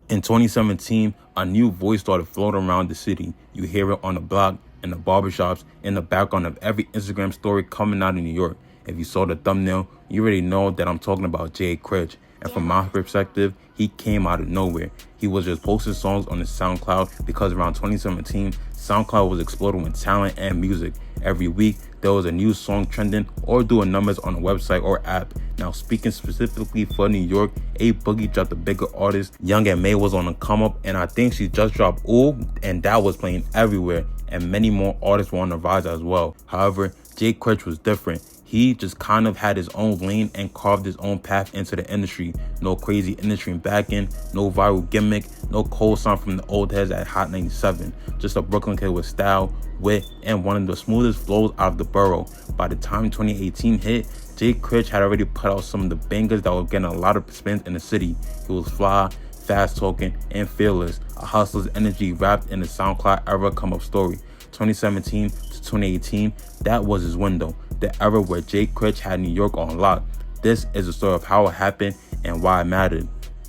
In 2017, a new voice started floating around the city. You hear it on the block, in the barbershops, in the background of every Instagram story coming out of New York. If you saw the thumbnail, you already know that I'm talking about Jay Critch. And from my perspective, he came out of nowhere. He was just posting songs on his SoundCloud because around 2017, SoundCloud was exploding with talent and music. Every week, there was a new song trending or doing numbers on a website or app. Now, speaking specifically for New York, A Boogie dropped a bigger artist. Young and May was on the come up, and I think she just dropped Ooh, and that was playing everywhere. And many more artists were on the rise as well. However, Jay Critch was different. He just kind of had his own lane and carved his own path into the industry. No crazy industry backing, no viral gimmick, no cold sound from the old heads at Hot 97. Just a Brooklyn kid with style, wit, and one of the smoothest flows out of the borough. By the time 2018 hit, Jay Critch had already put out some of the bangers that were getting a lot of spins in the city. He was fly, fast talking, and fearless. A hustler's energy wrapped in the SoundCloud era come up story. 2017 to 2018, that was his window. The era where Jay Critch had New York on lock. This is the story of how it happened and why it mattered.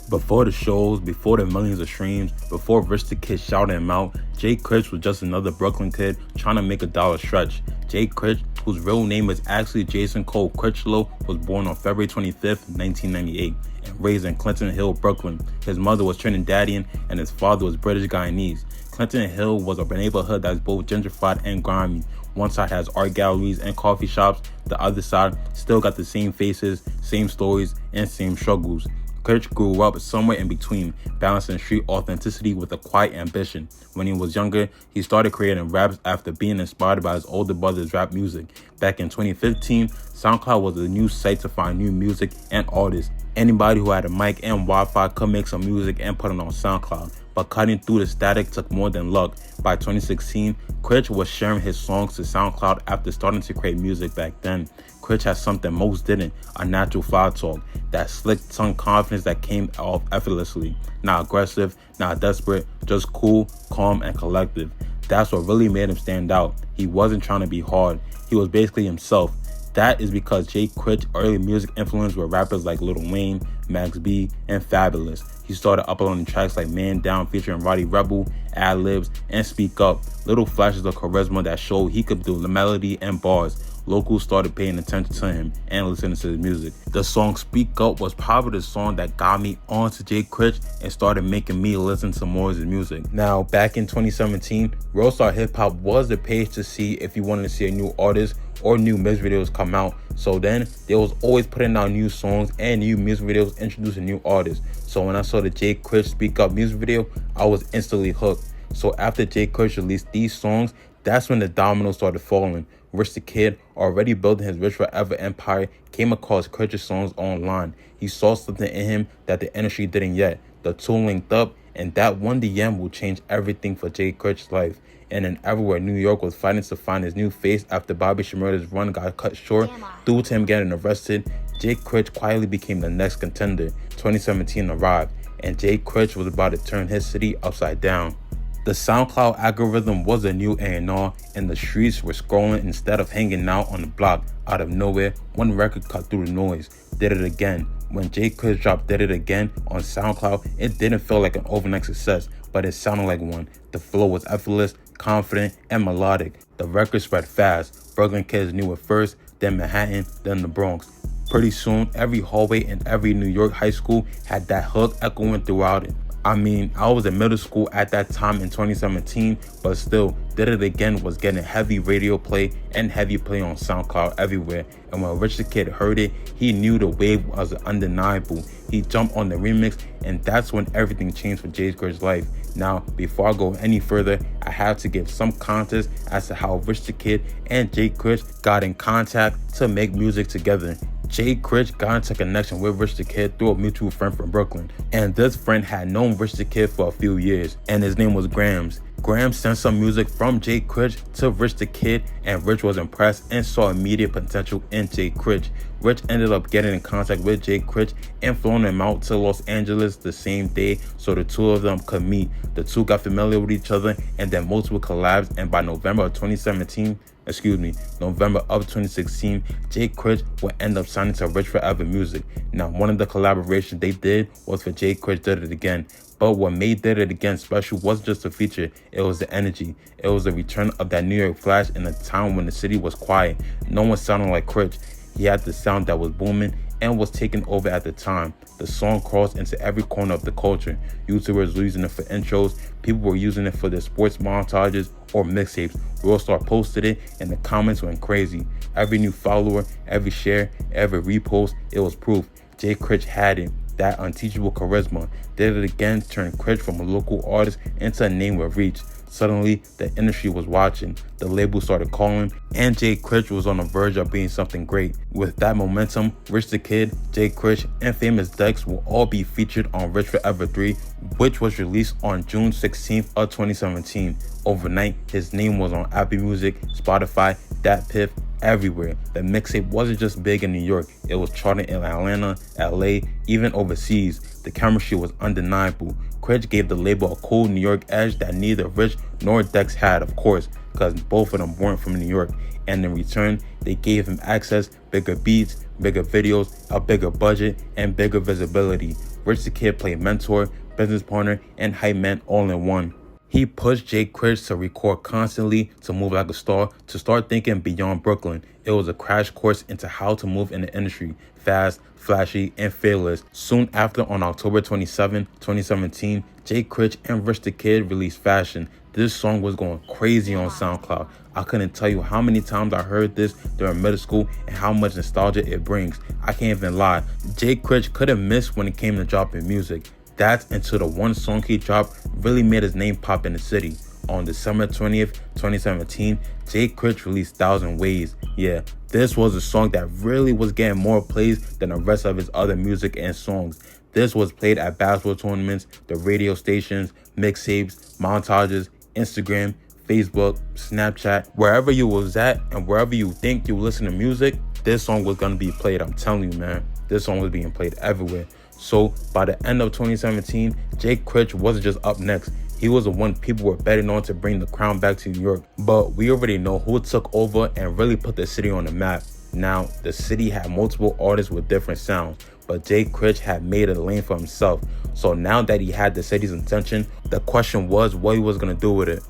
Before the shows, before the millions of streams, before Rich the Kid shouted him out, Jay Critch was just another Brooklyn kid trying to make a dollar stretch. Jay Critch, whose real name is actually Jason Cole Critchlow, was born on February 25th, 1998, and raised in Clinton Hill, Brooklyn. His mother was Trinidadian and his father was British Guyanese. Clinton Hill was a neighborhood that's both gentrified and grimy. One side has art galleries and coffee shops, the other side still got the same faces, same stories, and same struggles. Critch grew up somewhere in between, balancing street authenticity with a quiet ambition. When he was younger, he started creating raps after being inspired by his older brother's rap music. Back in 2015, SoundCloud was a new site to find new music and artists. Anybody who had a mic and Wi-Fi could make some music and put it on SoundCloud. But cutting through the static took more than luck. By 2016, Critch was sharing his songs to SoundCloud after starting to create music back then. Critch had something most didn't, a natural fly talk, that slick tongue confidence that came off effortlessly. Not aggressive, not desperate, just cool, calm, and collective. That's what really made him stand out. He wasn't trying to be hard. He was basically himself. That is because Jay Critch's early music influence were rappers like Lil Wayne, Max B, and Fabulous. He started uploading tracks like Man Down featuring Roddy Rebel, Ad Libs, and Speak Up, little flashes of charisma that showed he could do the melody and bars. Locals started paying attention to him and listening to his music. The song Speak Up was probably the song that got me onto Jay Critch and started making me listen to more of his music. Now, back in 2017, Roadstar Hip Hop was the page to see if you wanted to see a new artist or new music videos come out. So then, they was always putting out new songs and new music videos introducing new artists. So when I saw the Jay Critch Speak Up music video, I was instantly hooked. So after Jay Critch released these songs, that's when the dominoes started falling. Rich the Kid, already building his Rich Forever empire, came across Critch's songs online. He saw something in him that the industry didn't yet. The two linked up, and that one DM will change everything for Jay Critch's life. And in era where New York was fighting to find his new face after Bobby Shmurda's run got cut short due to him getting arrested, Jay Critch quietly became the next contender. 2017 arrived, and Jay Critch was about to turn his city upside down. The SoundCloud algorithm was a new A&R, and the streets were scrolling instead of hanging out on the block. Out of nowhere, one record cut through the noise. Did It Again. When Jay Critch dropped Did It Again on SoundCloud, it didn't feel like an overnight success, but it sounded like one. The flow was effortless, confident, and melodic. The record spread fast. Brooklyn kids knew it first, then Manhattan, then the Bronx. Pretty soon, every hallway in every New York high school had that hook echoing throughout it. I mean, I was in middle school at that time in 2017, but still, Did It Again was getting heavy radio play and heavy play on SoundCloud everywhere. And when Rich the Kid heard it, he knew the wave was undeniable. He jumped on the remix, and that's when everything changed for Jay Critch's life. Now, before I go any further, I have to give some context as to how Rich the Kid and Jay Critch got in contact to make music together. Jay Critch got into connection with Rich the Kid through a mutual friend from Brooklyn. And this friend had known Rich the Kid for a few years, and his name was Grams. Grams sent some music from Jay Critch to Rich the Kid, and Rich was impressed and saw immediate potential in Jay Critch. Rich ended up getting in contact with Jay Critch and flown him out to Los Angeles the same day so the two of them could meet. The two got familiar with each other and then multiple collabs, and by November of 2016, Jay Critch would end up signing to Rich Forever Music. Now, one of the collaborations they did was for Jay Critch Did It Again. But what made Did It Again special wasn't just a feature, it was the energy. It was the return of that New York flash in a time when the city was quiet. No one sounded like Critch. He had the sound that was booming and was taking over at the time. The song crossed into every corner of the culture. YouTubers were using it for intros, people were using it for their sports montages or mixtapes. Worldstar posted it and the comments went crazy. Every new follower, every share, every repost, it was proof. Jay Critch had it, that unteachable charisma. Did It Again turned Critch from a local artist into a name with reach. Suddenly, the industry was watching, the label started calling, and Jay Critch was on the verge of being something great. With that momentum, Rich the Kid, Jay Critch, and Famous Dex will all be featured on Rich Forever 3, which was released on June 16th of 2017. Overnight, his name was on Apple Music, Spotify, DatPiff, everywhere. The mixtape wasn't just big in New York, it was charting in Atlanta, LA, even overseas. The chemistry was undeniable. Critch gave the label a cool New York edge that neither Rich nor Dex had, of course, because both of them weren't from New York. And in return, they gave him access, bigger beats, bigger videos, a bigger budget, and bigger visibility. Rich the Kid played mentor, business partner, and hype man all in one. He pushed Jay Critch to record constantly, to move like a star, to start thinking beyond Brooklyn. It was a crash course into how to move in the industry, fast, flashy, and fearless. Soon after, on October 27, 2017, Jay Critch and Rich the Kid released Fashion. This song was going crazy on SoundCloud. I couldn't tell you how many times I heard this during middle school and how much nostalgia it brings. I can't even lie. Jay Critch couldn't miss when it came to dropping music. That's until the one song he dropped really made his name pop in the city. On December 20th, 2017, Jay Critch released 1,000 Ways. Yeah, this was a song that really was getting more plays than the rest of his other music and songs. This was played at basketball tournaments, the radio stations, mixtapes, montages, Instagram, Facebook, Snapchat, wherever you was at and wherever you think you listen to music, this song was gonna be played. I'm telling you, man, this song was being played everywhere. So by the end of 2017, Jay Critch wasn't just up next. He was the one people were betting on to bring the crown back to New York. But we already know who took over and really put the city on the map. Now, the city had multiple artists with different sounds, but Jay Critch had made a lane for himself. So now that he had the city's attention, the question was what he was going to do with it.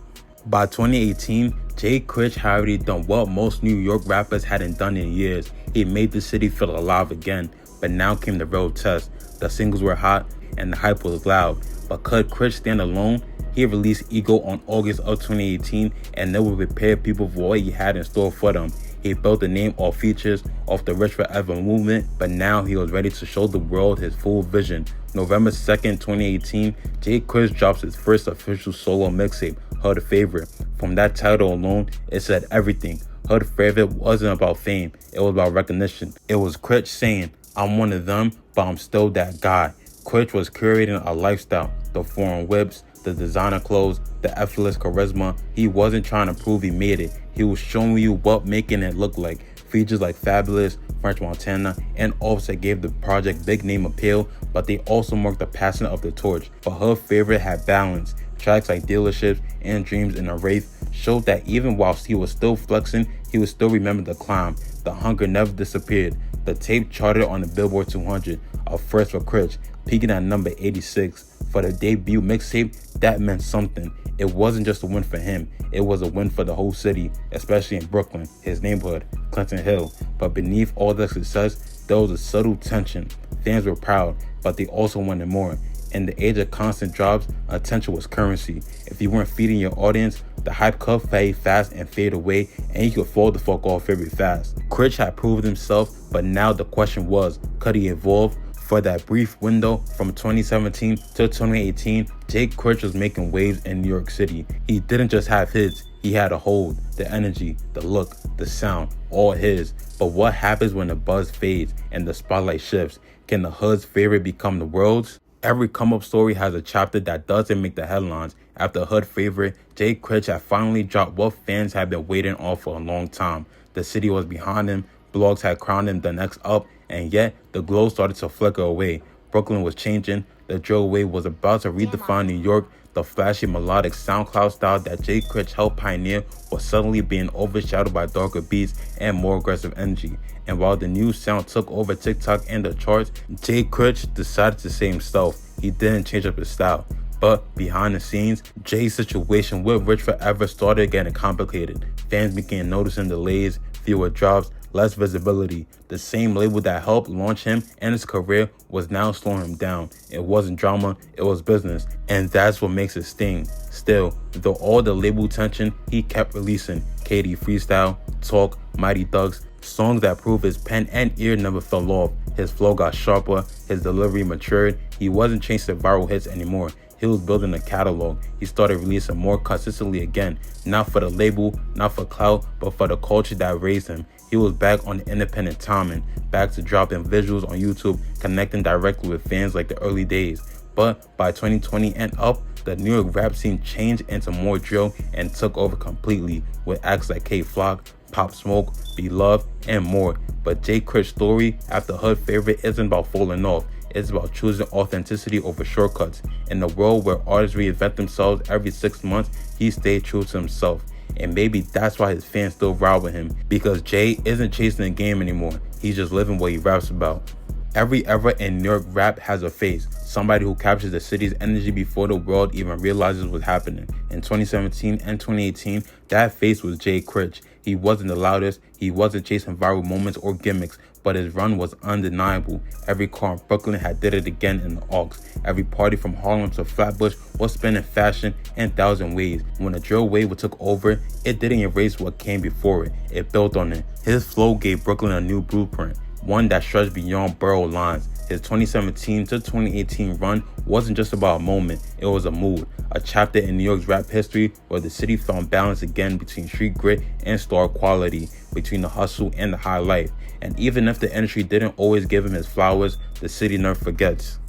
By 2018, Jay Critch had already done what most New York rappers hadn't done in years. He made the city feel alive again. But now came the real test. The singles were hot and the hype was loud. But could Critch stand alone? He released Ego on August of 2018 and that would prepare people for what he had in store for them. He built the name off features, off the Rich Forever movement, but now he was ready to show the world his full vision. November 2nd, 2018, Jay Critch drops his first official solo mixtape, Hood Favorite. From that title alone, it said everything. Hood Favorite wasn't about fame, it was about recognition. It was Critch saying, I'm one of them, but I'm still that guy. Critch was curating a lifestyle, the foreign whips, the designer clothes, the effortless charisma. He wasn't trying to prove he made it. He was showing you what making it look like. Features like Fabulous, French Montana, and Offset gave the project big name appeal, but they also marked the passing of the torch. But her favorite had balance. Tracks like Dealerships and Dreams in a Wraith showed that even whilst he was still flexing, he would still remember the climb. The hunger never disappeared. The tape charted on the Billboard 200, a first for Critch, peaking at number 86. For the debut mixtape, that meant something. It wasn't just a win for him, it was a win for the whole city, especially in Brooklyn, his neighborhood, Clinton Hill. But beneath all the success, there was a subtle tension. Fans were proud, but they also wanted more. In the age of constant drops, attention was currency. If you weren't feeding your audience, the hype could fade fast and fade away, and you could fall the fuck off very fast. Critch had proved himself, but now the question was, could he evolve? For that brief window from 2017 to 2018, Jay Critch was making waves in New York City. He didn't just have hits, he had a hold, the energy, the look, the sound, all his. But what happens when the buzz fades and the spotlight shifts? Can the hood's favorite become the world's? Every come-up story has a chapter that doesn't make the headlines. After Hood Favorite, Jay Critch had finally dropped what fans had been waiting on for a long time. The city was behind him, blogs had crowned him the next up, and yet the glow started to flicker away. Brooklyn was changing, the drill wave was about to redefine New York. The flashy melodic SoundCloud style that Jay Critch helped pioneer was suddenly being overshadowed by darker beats and more aggressive energy. And while the new sound took over TikTok and the charts, Jay Critch decided to say himself, he didn't change up his style. But behind the scenes, Jay's situation with Rich Forever started getting complicated. Fans began noticing delays, fewer drops, less visibility. The same label that helped launch him and his career was now slowing him down. It wasn't drama, it was business. And that's what makes it sting. Still, though all the label tension, he kept releasing KD Freestyle, Talk, Mighty Thugs, songs that prove his pen and ear never fell off. His flow got sharper, his delivery matured. He wasn't chasing viral hits anymore. He was building a catalog. He started releasing more consistently again, not for the label, not for clout, but for the culture that raised him. He was back on the independent timing, back to dropping visuals on YouTube, connecting directly with fans like the early days. But by 2020 and up, the New York rap scene changed into more drill and took over completely, with acts like K-Flock, Pop Smoke, Beloved, and more. But Jay Critch's story after Hood Favorite isn't about falling off. It's about choosing authenticity over shortcuts. In a world where artists reinvent themselves every 6 months, he stayed true to himself. And maybe that's why his fans still ride with him, because Jay isn't chasing the game anymore. He's just living what he raps about. Every era in New York rap has a face, somebody who captures the city's energy before the world even realizes what's happening. In 2017 and 2018, that face was Jay Critch. He wasn't the loudest, he wasn't chasing viral moments or gimmicks, but his run was undeniable. Every car in Brooklyn had did it again in the aux. Every party from Harlem to Flatbush was spinning fashion in 1,000 ways. When the drill wave took over, it didn't erase what came before it. It built on it. His flow gave Brooklyn a new blueprint, one that stretched beyond borough lines. His 2017 to 2018 run wasn't just about a moment, it was a mood, a chapter in New York's rap history where the city found balance again between street grit and star quality, between the hustle and the high life. And even if the industry didn't always give him his flowers, the city never forgets.